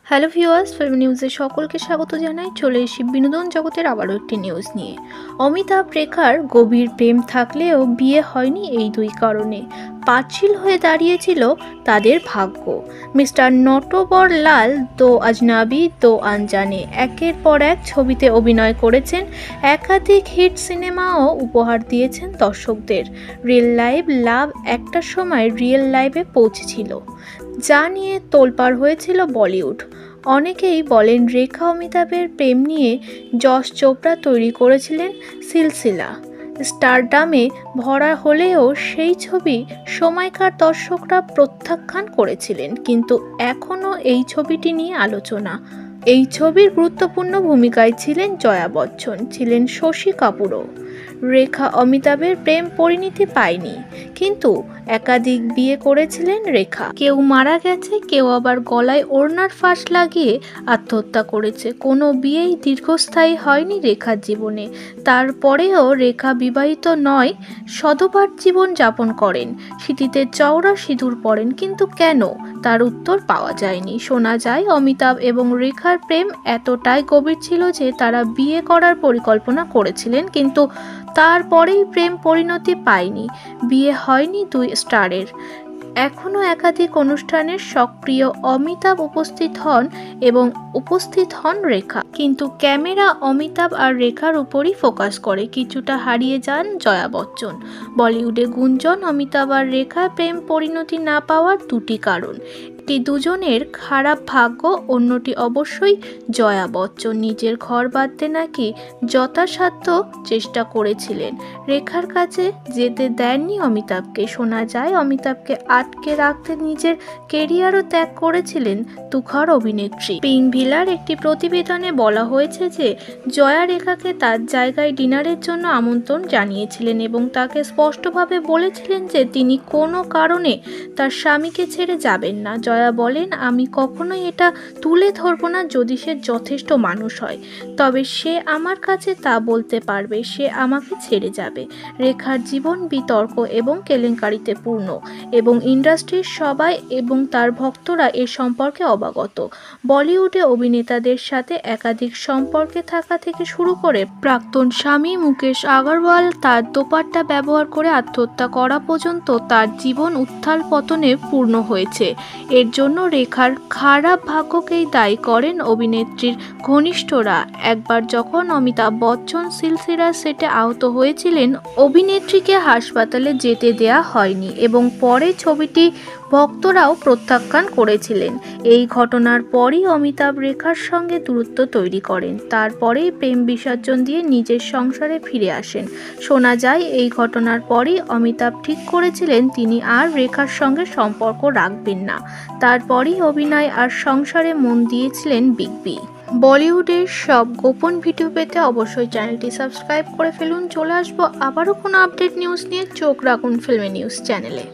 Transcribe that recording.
Hello viewers, film নিউজে সকলকে স্বাগত জানাই। চলে এসেছি বিনোদন জগতের আবারও একটি নিউজ নিয়ে। অমিতাভ রেখার গভীর প্রেম থাকলেও বিয়ে হয়নি এই দুই কারণে। পাঁচিল হয়ে দাঁড়িয়েছিল তাদের ভাগ্য। মিস্টার নটবর লাল দো আজনাবি দো আনজানে একের পর এক ছবিতে অভিনয় করেছেন, একাধিক হিট সিনেমাও উপহার দিয়েছেন দর্শকদের। রিয়েল লাইফ লাভ একটা সময় রিয়েল লাইফে পৌঁছেছিল, যা নিয়ে তোলপাড় হয়েছিল বলিউড। অনেকেই বলেন রেখা অমিতাভের প্রেম নিয়ে যশ চোপড়া তৈরি করেছিলেন সিলসিলা। স্টারডামে ভরা হলেও সেই ছবি সময়কার দর্শকরা প্রত্যাখ্যান করেছিলেন, কিন্তু এখনও এই ছবিটি নিয়ে আলোচনা। এই ছবির গুরুত্বপূর্ণ ভূমিকায় ছিলেন জয়া বচ্চন, ছিলেন শশী কাপুরও। রেখা অমিতাভের প্রেম পরিণতি পায়নি, কিন্তু একাধিক বিয়ে করেছিলেন রেখা। কেউ মারা গেছে, কেউ আবার গলায় ওড়নার ফাঁস লাগিয়ে আত্মহত্যা করেছে। কোনো বিয়েই দীর্ঘস্থায়ী হয়নি রেখার জীবনে। তারপরেও রেখা বিবাহিত নয়, সধবার জীবন যাপন করেন, স্মৃতিতে চওড়া সিঁদুর পরেন। কিন্তু কেন, তার উত্তর পাওয়া যায়নি। শোনা যায় অমিতাভ এবং রেখার প্রেম এতটাই গভীর ছিল যে তারা বিয়ে করার পরিকল্পনা করেছিলেন, কিন্তু তারপরেই প্রেম পরিণতি পায়নি। বিয়ে হয়নি দুই স্টারের। এখনও একাধিক অনুষ্ঠানের সক্রিয় অমিতাভ উপস্থিত হন রেখা, কিন্তু ক্যামেরা অমিতাভ আর রেখার উপরই ফোকাস করে। কিছুটা হারিয়ে যান জয়া বচ্চন। বলিউডে গুঞ্জন অমিতাভ আর রেখার প্রেম পরিণতি না পাওয়ার দুটি কারণ। একটি দুজনের খারাপ ভাগ্য, অন্যটি অবশ্যই জয়া বচ্চন নিজের ঘর বাঁধতে নাকি যথাসাধ্য চেষ্টা করেছিলেন। রেখার কাছে যেতে দেননি অমিতাভকে। শোনা যায় অমিতাভকে আটকে রাখতে নিজের কেরিয়ারও ত্যাগ করেছিলেন তুখর অভিনেত্রী। পিঙ্ক ভিলার একটি প্রতিবেদনে বলা হয়েছে যে জয়া রেখাকে তার জায়গায় ডিনারের জন্য আমন্ত্রণ জানিয়েছিলেন এবং তাকে স্পষ্টভাবে বলেছিলেন যে তিনি কোনো কারণে তার স্বামীকে ছেড়ে যাবেন না। জয়া বলেন, আমি কখনোই এটা তুলে ধরবো না। যদি সে যথেষ্ট মানুষ হয় তবে সে আমার কাছে তা বলতে পারবে, সে আমাকে ছেড়ে যাবে। রেখার জীবন বিতর্ক এবং কেলেঙ্কারিতে পূর্ণ, এবং ইন্ডাস্ট্রির সবাই এবং তার ভক্তরা এ সম্পর্কে অবগত। বলিউডে অভিনেতাদের সাথে একাধিক সম্পর্কে থাকা থেকে শুরু করে প্রাক্তন স্বামী মুকেশ আগরওয়াল তার দোপাট্টা ব্যবহার করে আত্মহত্যা করা পর্যন্ত তার জীবন উত্থাল পতনে পূর্ণ হয়েছে। এর জন্য রেখার খারাপ ভাগ্যকেই দায়ী করেন অভিনেত্রীর ঘনিষ্ঠরা। একবার যখন অমিতাভ বচ্চন সিলসিলার সেটে আহত হয়েছিলেন, অভিনেত্রীকে হাসপাতালে যেতে দেয়া হয়নি এবং পরে ছবিটি ভক্তরাও প্রত্যাখ্যান করেছিলেন। এই ঘটনার পরই অমিতাভ রেখার সঙ্গে দূরত্ব তৈরি করেন। তারপরেই প্রেম বিসর্জন দিয়ে নিজের সংসারে ফিরে আসেন। শোনা যায় এই ঘটনার পরই অমিতাভ ঠিক করেছিলেন তিনি আর রেখার সঙ্গে সম্পর্ক রাখবেন না। তারপরই অভিনয় আর সংসারে মন দিয়েছিলেন বিগ বি। বলিউডের সব গোপন ভিডিও পেতে অবশ্যই চ্যানেলটি সাবস্ক্রাইব করে ফেলুন। চলে আসবো আবারও কোনো আপডেট নিউজ নিয়ে। চোখ রাখুন ফিল্মি নিউজ চ্যানেলে।